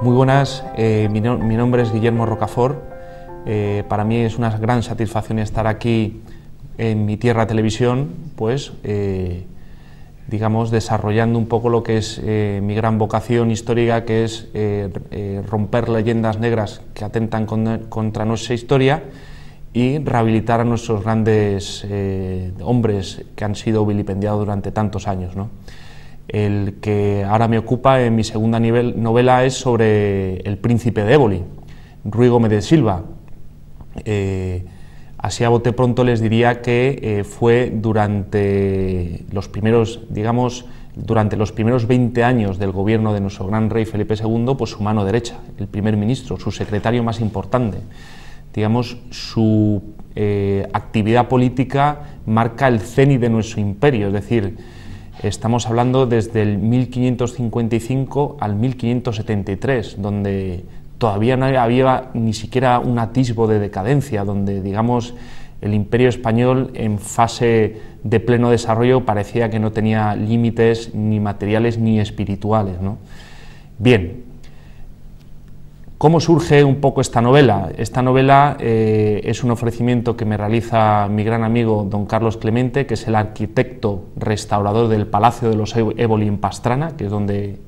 Muy buenas, mi nombre es Guillermo Rocafort. Para mí es una gran satisfacción estar aquí en Mi Tierra Televisión, pues digamos desarrollando un poco lo que es mi gran vocación histórica, que es romper leyendas negras que atentan contra nuestra historia y rehabilitar a nuestros grandes hombres que han sido vilipendiados durante tantos años, ¿no? El que ahora me ocupa en mi segunda novela es sobre el príncipe de Éboli, Ruy Gómez de Silva. Así a bote pronto les diría que fue durante los primeros, durante los primeros 20 años del gobierno de nuestro gran rey Felipe II, pues su mano derecha, el primer ministro, su secretario más importante. Digamos, su actividad política marca el cenit de nuestro imperio, es decir, estamos hablando desde el 1555 al 1573, donde todavía no había ni siquiera un atisbo de decadencia, donde, digamos, el imperio español en fase de pleno desarrollo parecía que no tenía límites ni materiales ni espirituales, ¿no? Bien, ¿cómo surge un poco esta novela? Esta novela es un ofrecimiento que me realiza mi gran amigo don Carlos Clemente, que es el arquitecto restaurador del Palacio de los Éboli en Pastrana, que es donde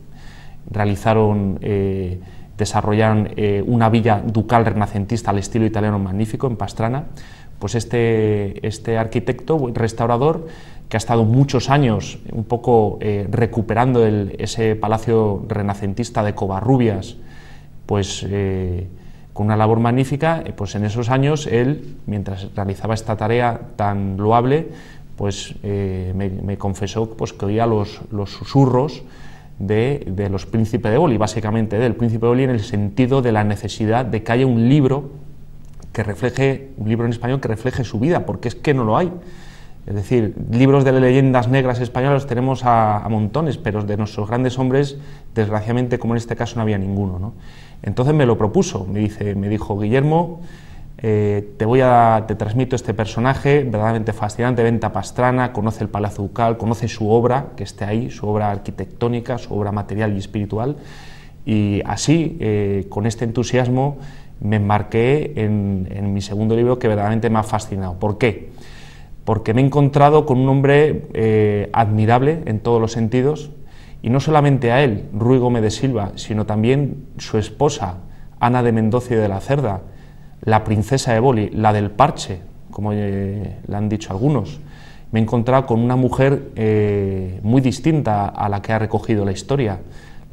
desarrollaron una villa ducal renacentista al estilo italiano magnífico en Pastrana. Pues este arquitecto restaurador, que ha estado muchos años un poco recuperando ese palacio renacentista de Covarrubias, pues con una labor magnífica, pues en esos años él, mientras realizaba esta tarea tan loable, pues me confesó pues, que oía los susurros de los príncipes de Éboli, básicamente del príncipe de Éboli, en el sentido de la necesidad de que haya un libro en español que refleje su vida, porque es que no lo hay. Es decir, libros de leyendas negras españolas tenemos a montones, pero de nuestros grandes hombres, desgraciadamente, como en este caso, no había ninguno, ¿no? Entonces me lo propuso, me dijo, Guillermo, te transmito este personaje verdaderamente fascinante, vente a Pastrana, conoce el Palacio Ducal, conoce su obra, que esté ahí, su obra arquitectónica, su obra material y espiritual, y así, con este entusiasmo, me embarqué en mi segundo libro, que verdaderamente me ha fascinado. ¿Por qué? Porque me he encontrado con un hombre admirable en todos los sentidos, y no solamente a él, Ruy Gómez de Silva, sino también su esposa, Ana de Mendoza y de la Cerda, la princesa de Éboli, la del parche, como le han dicho algunos. Me he encontrado con una mujer muy distinta a la que ha recogido la historia.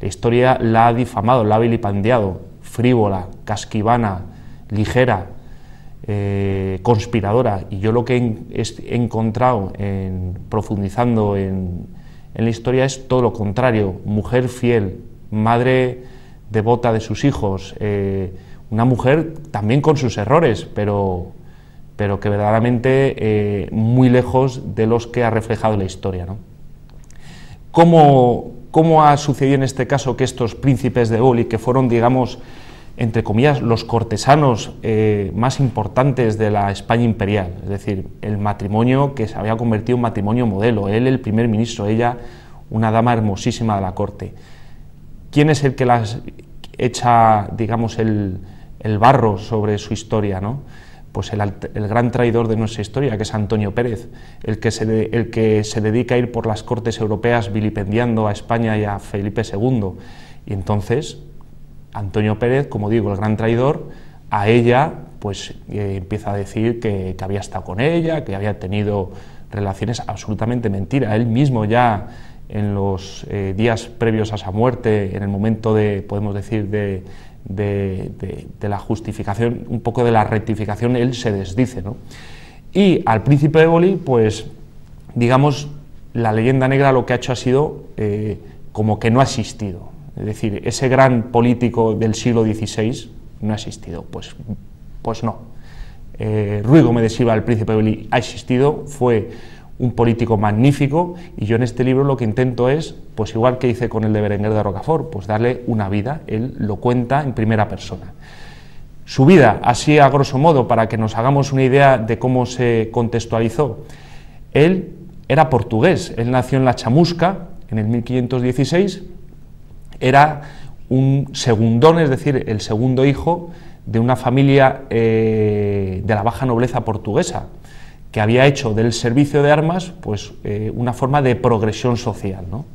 La historia la ha difamado, la ha vilipendiado, frívola, casquivana, ligera, conspiradora, y yo lo que he encontrado profundizando en la historia es todo lo contrario: mujer fiel, madre devota de sus hijos, una mujer también con sus errores, pero que verdaderamente muy lejos de los que ha reflejado la historia, ¿no? ¿Cómo ha sucedido en este caso que estos príncipes de Éboli, que fueron, digamos, entre comillas, los cortesanos más importantes de la España imperial, es decir, el matrimonio que se había convertido en matrimonio modelo, él el primer ministro, ella una dama hermosísima de la corte? ¿Quién es el que las echa, digamos, el barro sobre su historia, ¿no? Pues el gran traidor de nuestra historia, que es Antonio Pérez, el que se dedica a ir por las cortes europeas vilipendiando a España y a Felipe II. Y entonces Antonio Pérez, como digo, el gran traidor, a ella pues empieza a decir que había estado con ella, que había tenido relaciones, absolutamente mentira. Él mismo ya en los días previos a esa muerte, en el momento de, podemos decir, de la justificación, un poco de la rectificación, él se desdice, ¿no? Y al príncipe de Éboli, pues digamos, la leyenda negra lo que ha hecho ha sido como que no ha existido. Es decir, ese gran político del siglo XVI no ha existido. Pues no. Ruy Gómez de Silva, el príncipe de Éboli, ha existido, fue un político magnífico, y yo en este libro lo que intento es, pues igual que hice con el de Berenguer de Rocafort, pues darle una vida. Él lo cuenta en primera persona. Su vida, así a grosso modo, para que nos hagamos una idea de cómo se contextualizó. Él era portugués, él nació en La Chamusca en el 1516, era un segundón, es decir, el segundo hijo de una familia de la baja nobleza portuguesa, que había hecho del servicio de armas pues, una forma de progresión social, ¿no?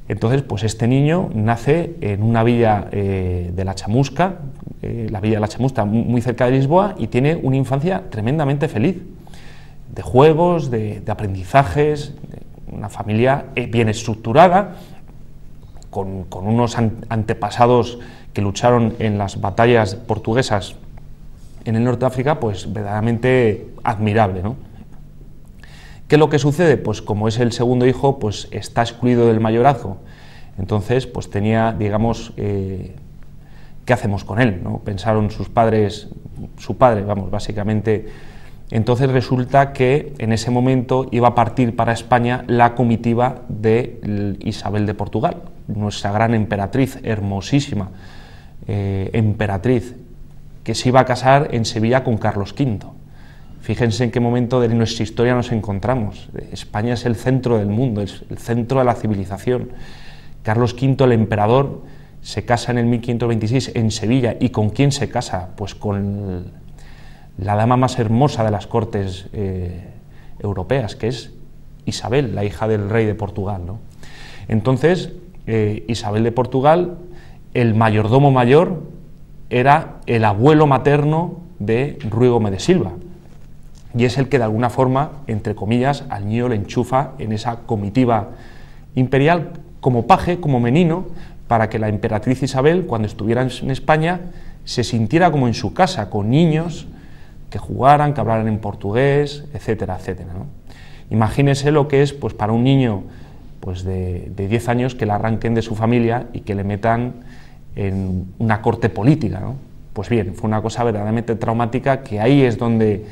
Entonces, pues este niño nace en una villa de La Chamusca, la villa de La Chamusca, muy cerca de Lisboa, y tiene una infancia tremendamente feliz, de juegos, de aprendizajes, una familia bien estructurada, con unos antepasados que lucharon en las batallas portuguesas en el norte de África, pues verdaderamente admirable, ¿no? ¿Qué es lo que sucede? Pues como es el segundo hijo, pues está excluido del mayorazgo. Entonces, pues tenía, digamos, ¿qué hacemos con él, ¿no? Pensaron sus padres, su padre, vamos, básicamente. Entonces resulta que en ese momento iba a partir para España la comitiva de Isabel de Portugal, nuestra gran emperatriz, hermosísima emperatriz, que se iba a casar en Sevilla con Carlos V. Fíjense en qué momento de nuestra historia nos encontramos. España es el centro del mundo, es el centro de la civilización. Carlos V, el emperador, se casa en el 1526 en Sevilla. ¿Y con quién se casa? Pues con la dama más hermosa de las cortes europeas, que es Isabel, la hija del rey de Portugal, ¿no? Entonces, Isabel de Portugal, el mayordomo mayor era el abuelo materno de Ruy Gómez de Silva, y es el que de alguna forma, entre comillas, al niño le enchufa en esa comitiva imperial como paje, como menino, para que la emperatriz Isabel, cuando estuviera en España, se sintiera como en su casa, con niños que jugaran, que hablaran en portugués, etcétera, etcétera, ¿no? Imagínese lo que es, pues, para un niño pues, de 10 años que le arranquen de su familia y que le metan en una corte política, ¿no? Pues bien, fue una cosa verdaderamente traumática, que ahí es donde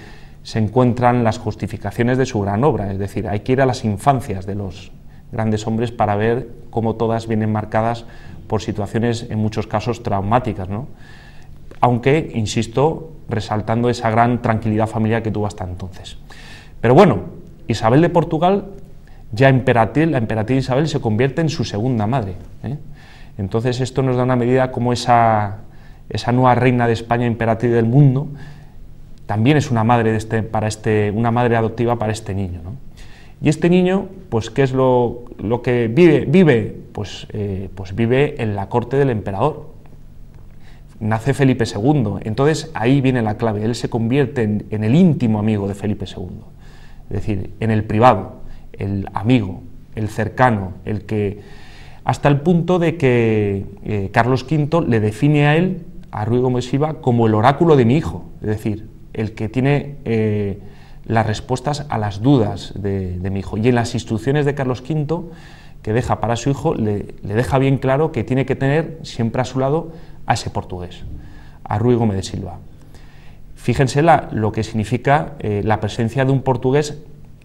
se encuentran las justificaciones de su gran obra. Es decir, hay que ir a las infancias de los grandes hombres para ver cómo todas vienen marcadas por situaciones en muchos casos traumáticas, ¿no? Aunque, insisto, resaltando esa gran tranquilidad familiar que tuvo hasta entonces. Pero bueno, Isabel de Portugal, ya emperatriz, la emperatriz Isabel se convierte en su segunda madre, ¿eh? Entonces esto nos da una medida como esa nueva reina de España, emperatriz del mundo, también es una madre una madre adoptiva para este niño, ¿no? Y este niño, pues ¿qué es lo que vive? Pues vive en la corte del emperador. Nace Felipe II, entonces ahí viene la clave, él se convierte en el íntimo amigo de Felipe II, es decir, en el privado, el amigo, el cercano, el que, hasta el punto de que Carlos V le define a él, a Ruy Gómez Silva, como el oráculo de mi hijo, es decir, el que tiene las respuestas a las dudas de mi hijo. Y en las instrucciones de Carlos V, que deja para su hijo, le deja bien claro que tiene que tener siempre a su lado a ese portugués, a Ruy Gómez de Silva. Fíjense lo que significa la presencia de un portugués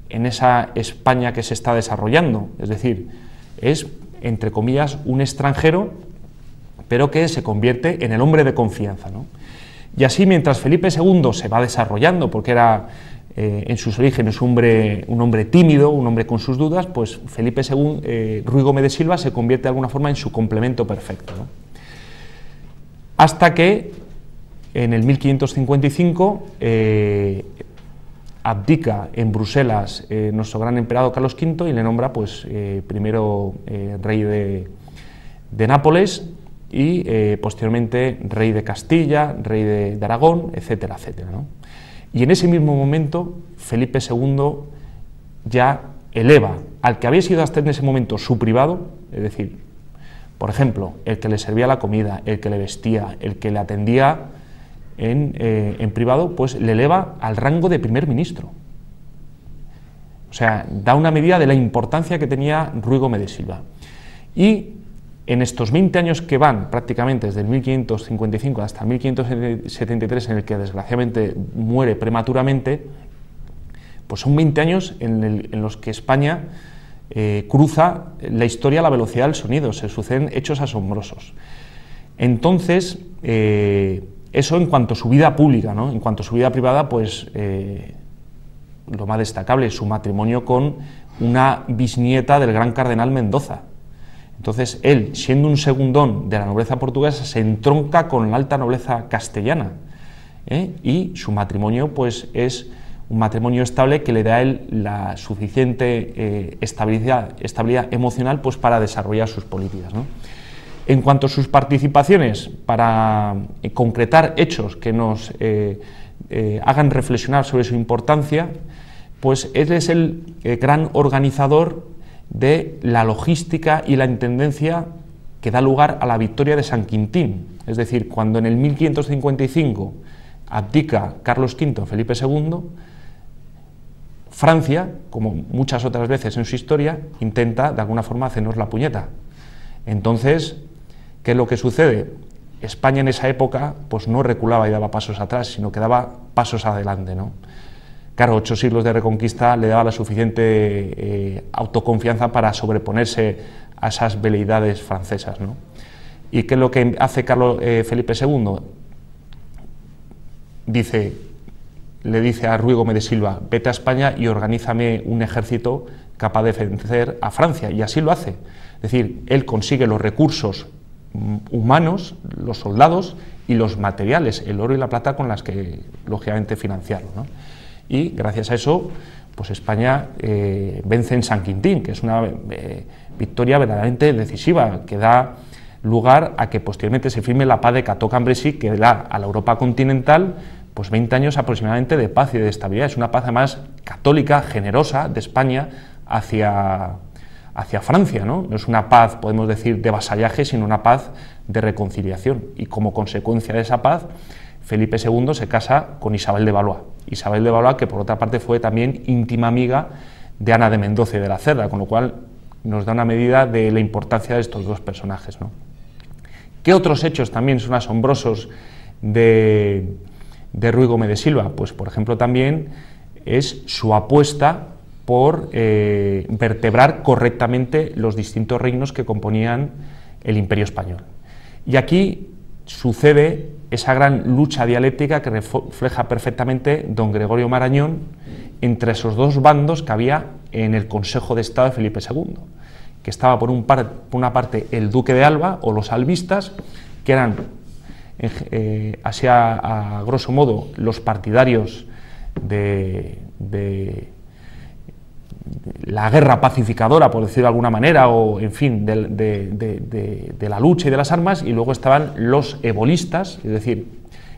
en esa España que se está desarrollando, es decir, es, entre comillas, un extranjero, pero que se convierte en el hombre de confianza, ¿no? Y así, mientras Felipe II se va desarrollando, porque era en sus orígenes un hombre tímido, un hombre con sus dudas, pues Felipe II, Ruy Gómez de Silva se convierte de alguna forma en su complemento perfecto, ¿no? Hasta que en el 1555 abdica en Bruselas nuestro gran emperador Carlos V y le nombra pues, primero rey de Nápoles y posteriormente rey de Castilla, rey de Aragón, etcétera, etcétera, ¿no? Y en ese mismo momento Felipe II ya eleva al que había sido hasta en ese momento su privado, es decir, por ejemplo, el que le servía la comida, el que le vestía, el que le atendía en privado, pues le eleva al rango de primer ministro. O sea, da una medida de la importancia que tenía Ruy Gómez de Silva. Y en estos 20 años que van, prácticamente desde el 1555 hasta el 1573, en el que desgraciadamente muere prematuramente, pues son 20 años en los que España cruza la historia a la velocidad del sonido, se suceden hechos asombrosos. Entonces, eso en cuanto a su vida pública, ¿no? En cuanto a su vida privada, pues lo más destacable es su matrimonio con una bisnieta del gran cardenal Mendoza. Entonces, él, siendo un segundón de la nobleza portuguesa, se entronca con la alta nobleza castellana, y su matrimonio pues, es un matrimonio estable que le da a él la suficiente estabilidad emocional pues, para desarrollar sus políticas, ¿no? En cuanto a sus participaciones, para concretar hechos que nos hagan reflexionar sobre su importancia, pues él es el gran organizador de la logística y la intendencia que da lugar a la victoria de San Quintín. Es decir, cuando en el 1555 abdica Carlos V, Felipe II, Francia, como muchas otras veces en su historia, intenta de alguna forma hacernos la puñeta. Entonces, ¿qué es lo que sucede? España en esa época pues no reculaba y daba pasos atrás, sino que daba pasos adelante, ¿no? Claro, 8 siglos de reconquista le daba la suficiente autoconfianza para sobreponerse a esas veleidades francesas, ¿no? ¿Y qué es lo que hace Felipe II? Le dice a Ruy Gómez de Silva, vete a España y organízame un ejército capaz de vencer a Francia, y así lo hace. Es decir, él consigue los recursos humanos, los soldados y los materiales, el oro y la plata con las que, lógicamente, financiarlo, ¿no? Y gracias a eso, pues España vence en San Quintín, que es una victoria verdaderamente decisiva, que da lugar a que posteriormente se firme la paz de Cató-Cambrésis, que da a la Europa continental pues 20 años aproximadamente de paz y de estabilidad. Es una paz además católica, generosa, de España hacia Francia, ¿no? No es una paz, podemos decir, de vasallaje, sino una paz de reconciliación. Y como consecuencia de esa paz, Felipe II se casa con Isabel de Valois. Isabel de Valois, que por otra parte fue también íntima amiga de Ana de Mendoza y de la Cerda, con lo cual nos da una medida de la importancia de estos dos personajes, ¿no? ¿Qué otros hechos también son asombrosos de Ruy Gómez de Silva? Pues, por ejemplo, también es su apuesta por vertebrar correctamente los distintos reinos que componían el Imperio Español. Y aquí sucede esa gran lucha dialéctica que refleja perfectamente don Gregorio Marañón entre esos dos bandos que había en el Consejo de Estado de Felipe II, que estaba por una parte el duque de Alba o los albistas, que eran así a grosso modo los partidarios de la guerra pacificadora, por decirlo de alguna manera, o en fin, de la lucha y de las armas, y luego estaban los ebolistas, es decir,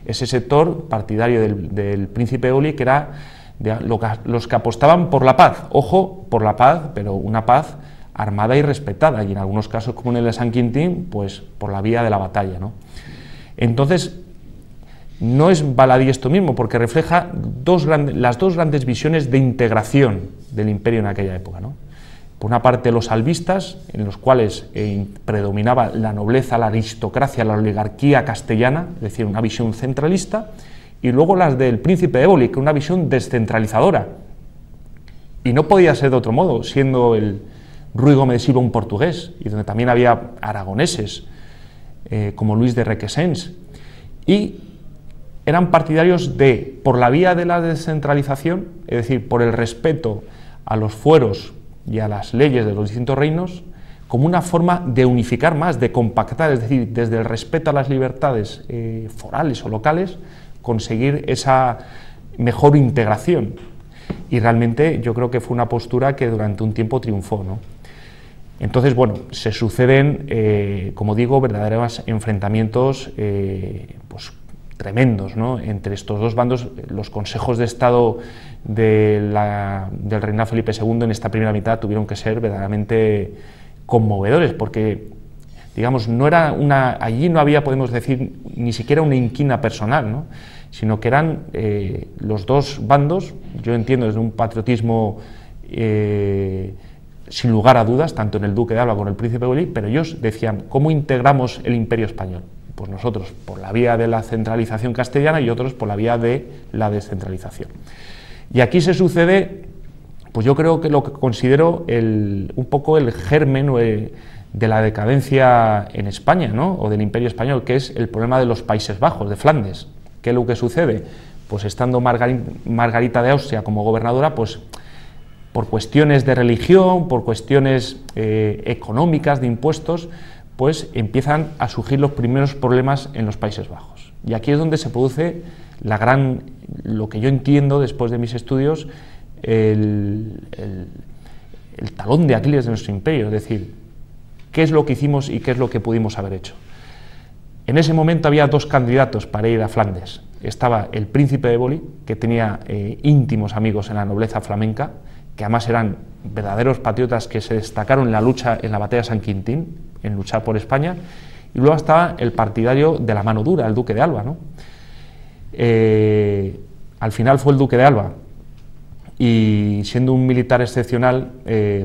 ese sector partidario del príncipe Eboli, que era los que apostaban por la paz, ojo, por la paz, pero una paz armada y respetada, y en algunos casos, como en el de San Quintín, pues por la vía de la batalla, ¿no? Entonces, no es baladí esto mismo, porque refleja las dos grandes visiones de integración del imperio en aquella época, ¿no? Por una parte, los albistas, en los cuales predominaba la nobleza, la aristocracia, la oligarquía castellana, es decir, una visión centralista, y luego las del príncipe Eboli, que es una visión descentralizadora. Y no podía ser de otro modo, siendo Rui Gómez de Silva, un portugués, y donde también había aragoneses, como Luis de Requesens, y eran partidarios de, por la vía de la descentralización, es decir, por el respeto a los fueros y a las leyes de los distintos reinos, como una forma de unificar más, de compactar, es decir, desde el respeto a las libertades forales o locales, conseguir esa mejor integración. Y realmente yo creo que fue una postura que durante un tiempo triunfó, ¿no? Entonces, bueno, se suceden, como digo, verdaderos enfrentamientos pues, tremendos, ¿no?, entre estos dos bandos. Los consejos de Estado del reinado Felipe II en esta primera mitad tuvieron que ser verdaderamente conmovedores, porque, digamos, no era allí no había, podemos decir, ni siquiera una inquina personal, ¿no?, sino que eran los dos bandos, yo entiendo desde un patriotismo sin lugar a dudas, tanto en el duque de Alba como en el príncipe de Bolí, pero ellos decían, ¿cómo integramos el imperio español? Pues nosotros por la vía de la centralización castellana y otros por la vía de la descentralización. Y aquí se sucede, pues yo creo que lo que considero un poco el germen de la decadencia en España, ¿no?, o del imperio español, que es el problema de los Países Bajos, de Flandes. ¿Qué es lo que sucede? Pues estando Margarita de Austria como gobernadora, pues por cuestiones de religión, por cuestiones económicas, de impuestos, pues empiezan a surgir los primeros problemas en los Países Bajos. Y aquí es donde se produce lo que yo entiendo después de mis estudios, el talón de Aquiles de nuestro imperio, es decir, qué es lo que hicimos y qué es lo que pudimos haber hecho. En ese momento había dos candidatos para ir a Flandes. Estaba el príncipe de Bolí, que tenía íntimos amigos en la nobleza flamenca, que además eran verdaderos patriotas que se destacaron en la lucha, en la batalla de San Quintín, en luchar por España, y luego estaba el partidario de la mano dura, el duque de Alba, ¿no? Al final fue el duque de Alba, y siendo un militar excepcional,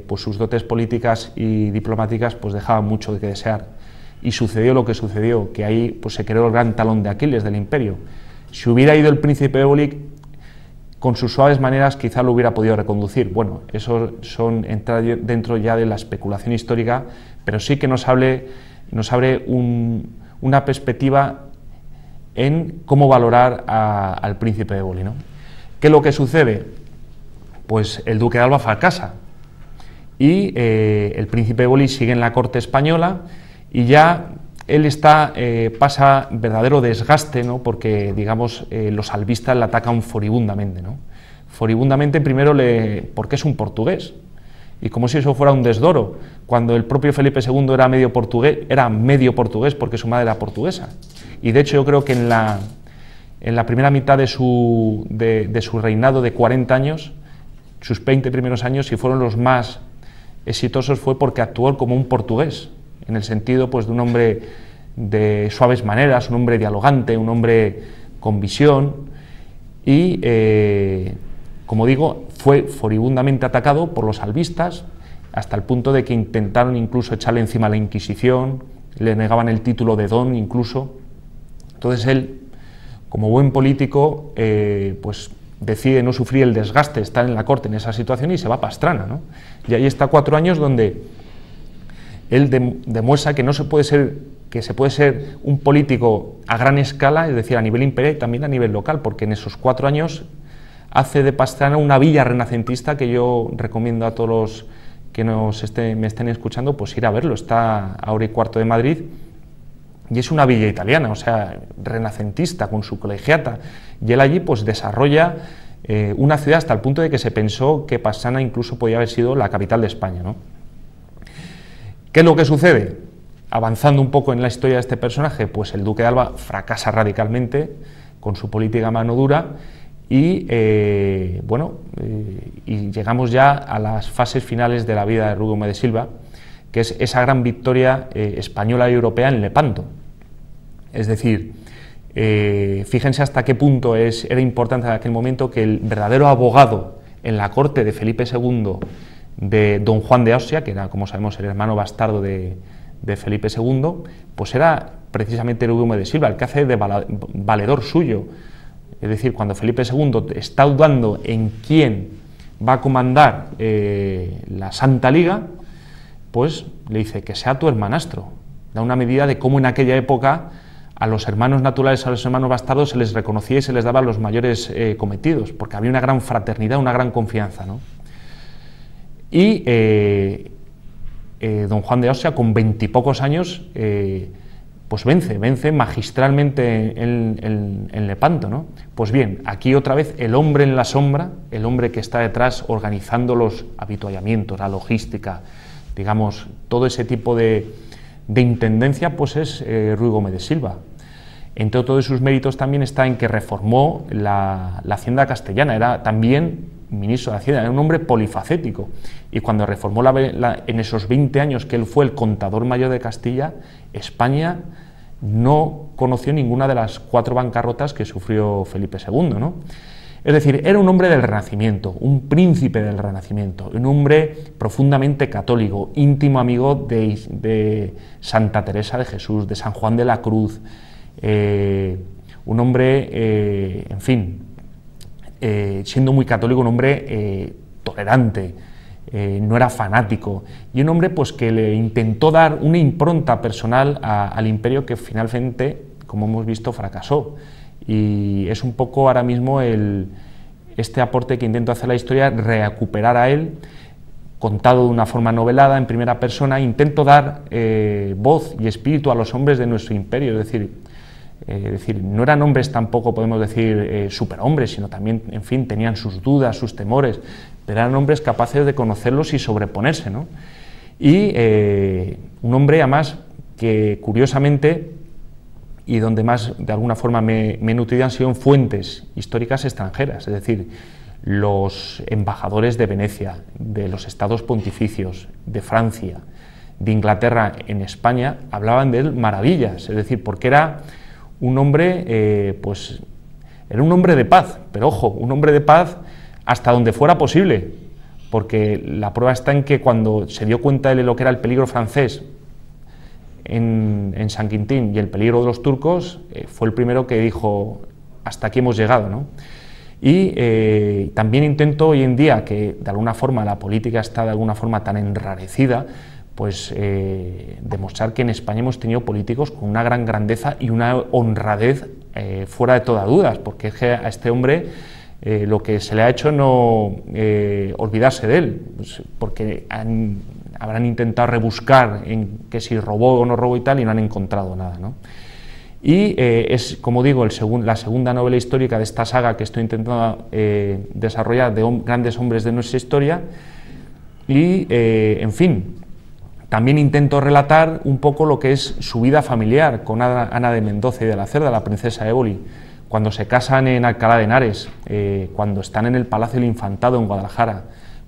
pues sus dotes políticas y diplomáticas pues dejaban mucho de que desear, y sucedió lo que sucedió, que ahí pues se creó el gran talón de Aquiles del imperio. Si hubiera ido el príncipe de Bolí, con sus suaves maneras quizá lo hubiera podido reconducir. Bueno, eso son entrar dentro ya de la especulación histórica, pero sí que nos abre una perspectiva en cómo valorar al príncipe de Bolí, ¿no? ¿Qué es lo que sucede? Pues el duque de Alba fracasa y el príncipe de Bolí sigue en la corte española y ya él pasa verdadero desgaste, ¿no?, porque, digamos, los albistas le atacan furibundamente, ¿no? Furibundamente, primero, porque es un portugués, y como si eso fuera un desdoro, cuando el propio Felipe II era medio portugués porque su madre era portuguesa. Y de hecho yo creo que en la primera mitad de su reinado de 40 años, sus 20 primeros años, si fueron los más exitosos, fue porque actuó como un portugués, en el sentido pues de un hombre de suaves maneras, un hombre dialogante, un hombre con visión, y como digo, fue furibundamente atacado por los albistas, hasta el punto de que intentaron incluso echarle encima la Inquisición, le negaban el título de don incluso. Entonces él, como buen político, pues decide no sufrir el desgaste de estar en la corte en esa situación y se va a Pastrana, ¿no? Y ahí está 4 años donde él demuestra que se puede ser un político a gran escala, es decir, a nivel imperial y también a nivel local, porque en esos 4 años hace de Pastrana una villa renacentista que yo recomiendo a todos los que me estén escuchando, pues ir a verlo. Está a hora y cuarto de Madrid y es una villa italiana, o sea, renacentista, con su colegiata, y él allí pues desarrolla una ciudad hasta el punto de que se pensó que Pastrana incluso podía haber sido la capital de España, ¿no? ¿Qué es lo que sucede? Avanzando un poco en la historia de este personaje, pues el duque de Alba fracasa radicalmente con su política mano dura y, y llegamos ya a las fases finales de la vida de Rui Gómez de Silva, que es esa gran victoria española y europea en Lepanto. Es decir, fíjense hasta qué punto era importante en aquel momento que el verdadero abogado en la corte de Felipe II, de don Juan de Austria, que era, como sabemos, el hermano bastardo de Felipe II, pues era precisamente Rui Gómez de Silva, el que hace de valedor suyo. Es decir, cuando Felipe II está dudando en quién va a comandar la Santa Liga, pues le dice que sea tu hermanastro. Da una medida de cómo en aquella época a los hermanos naturales, a los hermanos bastardos, se les reconocía y se les daba los mayores cometidos, porque había una gran fraternidad, una gran confianza, ¿no? Y don Juan de Austria, con 20 y pocos años, pues vence magistralmente en Lepanto, ¿no? Pues bien, aquí otra vez el hombre en la sombra, el hombre que está detrás organizando los avituallamientos, la logística, digamos, todo ese tipo de intendencia, pues es Ruy Gómez de Silva. Entre otros de sus méritos también está en que reformó la hacienda castellana, era también ministro de Hacienda, era un hombre polifacético, y cuando reformó en esos 20 años que él fue el contador mayor de Castilla, España no conoció ninguna de las 4 bancarrotas que sufrió Felipe II, ¿no? Es decir, era un hombre del Renacimiento, un príncipe del Renacimiento, un hombre profundamente católico, íntimo amigo de Santa Teresa de Jesús, de San Juan de la Cruz, un hombre, en fin, siendo muy católico, un hombre tolerante, no era fanático, y un hombre pues que le intentó dar una impronta personal al imperio que finalmente, como hemos visto, fracasó. Y es un poco ahora mismo este aporte que intento hacer a la historia, recuperar a él, contado de una forma novelada, en primera persona. Intento dar voz y espíritu a los hombres de nuestro imperio, es decir, no eran hombres tampoco, podemos decir, superhombres, sino también, en fin, tenían sus dudas, sus temores, pero eran hombres capaces de conocerlos y sobreponerse, ¿no? Y un hombre, además, que curiosamente, y donde más de alguna forma me he nutrido, han sido en fuentes históricas extranjeras, es decir, los embajadores de Venecia, de los estados pontificios, de Francia, de Inglaterra en España, hablaban de él maravillas, es decir, porque era un hombre, pues, era un hombre de paz, pero ojo, un hombre de paz hasta donde fuera posible, porque la prueba está en que cuando se dio cuenta de lo que era el peligro francés en San Quintín y el peligro de los turcos, fue el primero que dijo, hasta aquí hemos llegado, ¿no? Y también intento hoy en día, que de alguna forma la política está de alguna forma tan enrarecida, pues demostrar que en España hemos tenido políticos con una gran grandeza y una honradez fuera de toda duda, porque es que a este hombre lo que se le ha hecho no olvidarse de él, pues porque habrán intentado rebuscar en que si robó o no robó y tal, y no han encontrado nada, ¿no? Y es, como digo, la segunda novela histórica de esta saga que estoy intentando desarrollar de grandes hombres de nuestra historia. Y, en fin, también intento relatar un poco lo que es su vida familiar con Ana de Mendoza y de la Cerda, la princesa Éboli, cuando se casan en Alcalá de Henares, cuando están en el Palacio del Infantado en Guadalajara,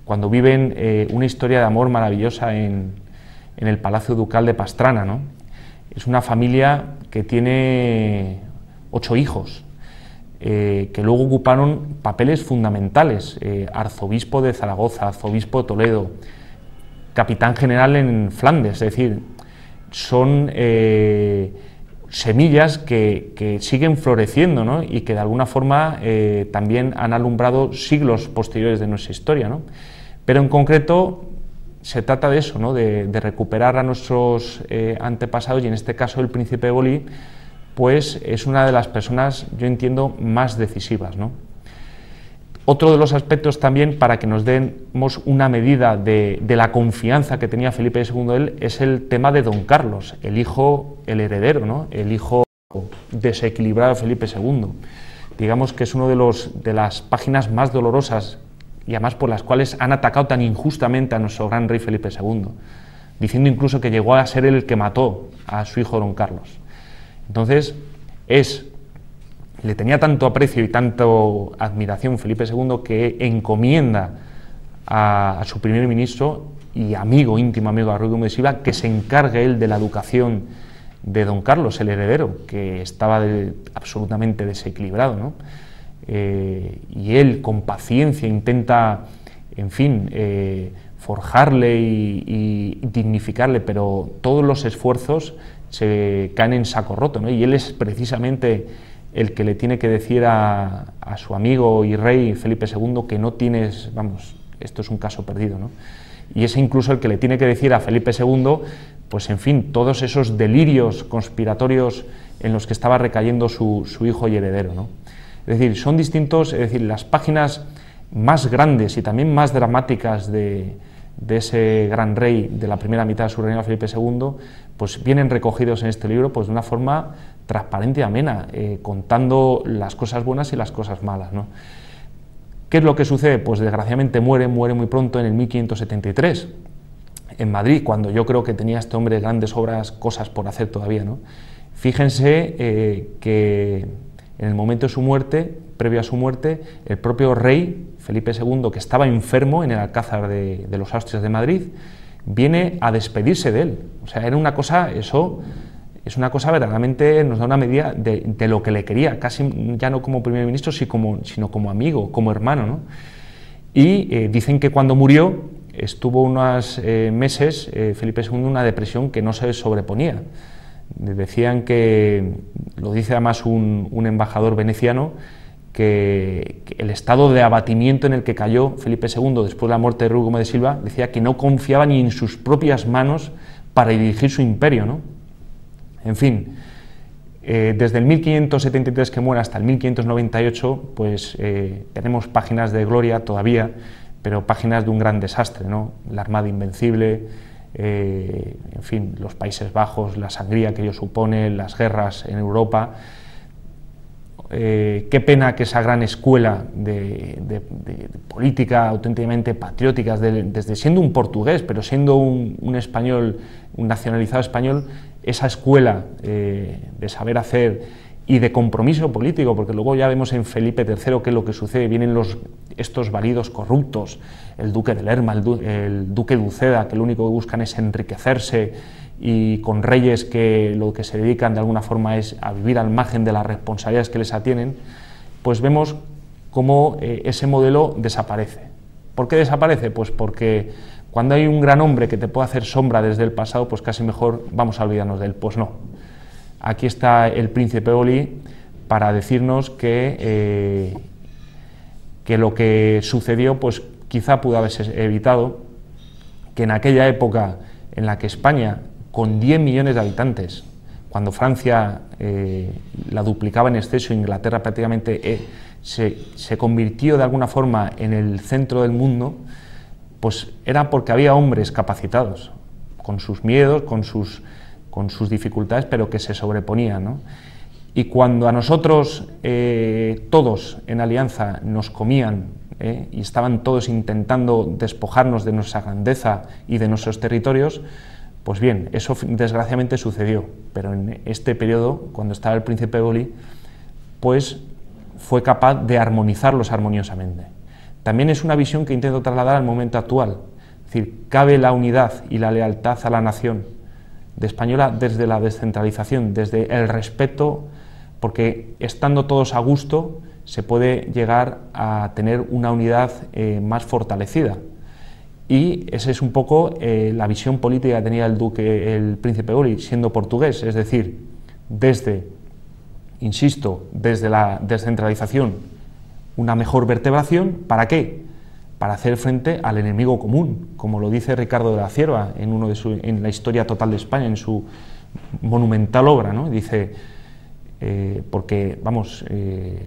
cuando viven una historia de amor maravillosa en el Palacio Ducal de Pastrana, ¿no? Es una familia que tiene 8 hijos, que luego ocuparon papeles fundamentales, arzobispo de Zaragoza, arzobispo de Toledo, capitán general en Flandes, es decir, son semillas que siguen floreciendo, ¿no? Y que de alguna forma también han alumbrado siglos posteriores de nuestra historia, ¿no? Pero en concreto se trata de eso, ¿no? De recuperar a nuestros antepasados, y en este caso el príncipe Éboli, pues es una de las personas, yo entiendo, más decisivas, ¿no? Otro de los aspectos también, para que nos demos una medida de la confianza que tenía Felipe II de él, es el tema de don Carlos, el hijo, el heredero, ¿no? El hijo desequilibrado de Felipe II. Digamos que es uno de las páginas más dolorosas y además por las cuales han atacado tan injustamente a nuestro gran rey Felipe II, diciendo incluso que llegó a ser él el que mató a su hijo don Carlos. Entonces, le tenía tanto aprecio y tanto admiración Felipe II que encomienda a su primer ministro y amigo, íntimo amigo de Ruy Gómez de Silva, que se encargue él de la educación de don Carlos, el heredero, que estaba absolutamente desequilibrado, ¿no? Y él con paciencia intenta, en fin, forjarle y dignificarle, pero todos los esfuerzos se caen en saco roto, ¿no? Y él es precisamente el que le tiene que decir a su amigo y rey Felipe II que no tienes, vamos, esto es un caso perdido, ¿no? y es incluso el que le tiene que decir a Felipe II, pues en fin, todos esos delirios conspiratorios en los que estaba recayendo su hijo y heredero, ¿no? Es decir, son distintos, es decir, las páginas más grandes y también más dramáticas de ese gran rey de la primera mitad de su reinado, Felipe II, pues vienen recogidos en este libro pues de una forma transparente y amena, contando las cosas buenas y las cosas malas, ¿no? ¿Qué es lo que sucede? Pues desgraciadamente muere muy pronto, en el 1573, en Madrid, cuando yo creo que tenía este hombre grandes obras, cosas por hacer todavía, ¿no? Fíjense que en el momento de su muerte, previo a su muerte, el propio rey, Felipe II, que estaba enfermo en el Alcázar de los Austrias de Madrid, viene a despedirse de él. O sea, era una cosa, eso es una cosa verdaderamente, nos da una medida de lo que le quería, casi ya no como primer ministro, sino como amigo, como hermano, ¿no? Y dicen que cuando murió estuvo unos meses Felipe II en una depresión que no se sobreponía. Decían que, lo dice además un embajador veneciano, que el estado de abatimiento en el que cayó Felipe II después de la muerte de Ruy Gómez de Silva, decía que no confiaba ni en sus propias manos para dirigir su imperio, ¿no? En fin, desde el 1573 que muere hasta el 1598, pues tenemos páginas de gloria todavía, pero páginas de un gran desastre, ¿no? La Armada Invencible, en fin, los Países Bajos, la sangría que ello supone, las guerras en Europa. Qué pena que esa gran escuela de política auténticamente patriótica, desde siendo un portugués, pero siendo un español, un nacionalizado español, esa escuela de saber hacer y de compromiso político, porque luego ya vemos en Felipe III qué es lo que sucede, vienen estos validos corruptos, el duque de Lerma, el duque de Uceda, que lo único que buscan es enriquecerse, y con reyes que lo que se dedican de alguna forma es a vivir al margen de las responsabilidades que les atienen, pues vemos cómo ese modelo desaparece. ¿Por qué desaparece? Pues porque cuando hay un gran hombre que te puede hacer sombra desde el pasado, pues casi mejor vamos a olvidarnos de él. Pues no. Aquí está el príncipe Oli para decirnos que lo que sucedió pues quizá pudo haberse evitado, que en aquella época en la que España, con 10 millones de habitantes, cuando Francia la duplicaba en exceso, Inglaterra prácticamente se convirtió de alguna forma en el centro del mundo, pues era porque había hombres capacitados, con sus miedos, con sus dificultades, pero que se sobreponían, ¿no? Y cuando a nosotros, todos en alianza, nos comían y estaban todos intentando despojarnos de nuestra grandeza y de nuestros territorios, pues bien, eso desgraciadamente sucedió, pero en este periodo, cuando estaba el príncipe Oli, pues fue capaz de armonizarlos armoniosamente. También es una visión que intento trasladar al momento actual, es decir, cabe la unidad y la lealtad a la nación de española desde la descentralización, desde el respeto, porque estando todos a gusto se puede llegar a tener una unidad más fortalecida. Y esa es un poco la visión política que tenía el príncipe Oli, siendo portugués, es decir, desde la descentralización, una mejor vertebración. ¿Para qué? Para hacer frente al enemigo común, como lo dice Ricardo de la Cierva en la Historia Total de España, en su monumental obra, ¿no? Dice, porque, vamos,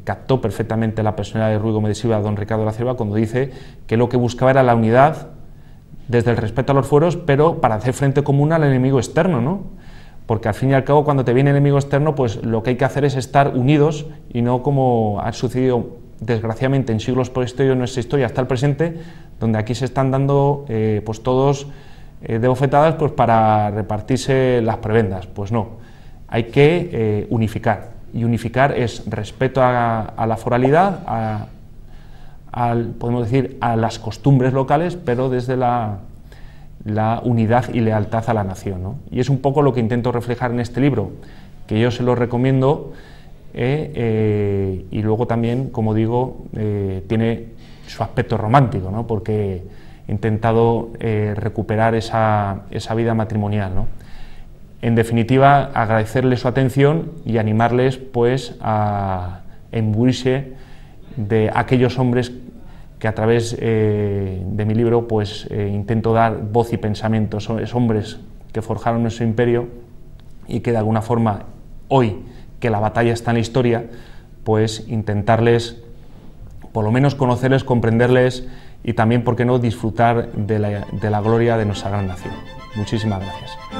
captó perfectamente la personalidad de Ruy Gómez de Silva, don Ricardo de la Cierva, cuando dice que lo que buscaba era la unidad desde el respeto a los fueros, pero para hacer frente común al enemigo externo, ¿no? Porque al fin y al cabo, cuando te viene el enemigo externo, pues lo que hay que hacer es estar unidos y no como ha sucedido desgraciadamente en siglos posteriores de nuestra historia hasta el presente, donde aquí se están dando pues todos de bofetadas pues para repartirse las prebendas. Pues no, hay que unificar, y unificar es respeto a la foralidad, podemos decir, a las costumbres locales, pero desde la unidad y lealtad a la nación, ¿no? Y es un poco lo que intento reflejar en este libro, que yo se lo recomiendo, y luego también, como digo, tiene su aspecto romántico, ¿no? Porque he intentado recuperar esa vida matrimonial, ¿no? En definitiva, agradecerles su atención y animarles pues a imbuirse de aquellos hombres que a través de mi libro pues, intento dar voz y pensamiento a esos hombres que forjaron nuestro imperio y que de alguna forma hoy que la batalla está en la historia, pues intentarles, por lo menos conocerles, comprenderles y también, por qué no, disfrutar de la gloria de nuestra gran nación. Muchísimas gracias.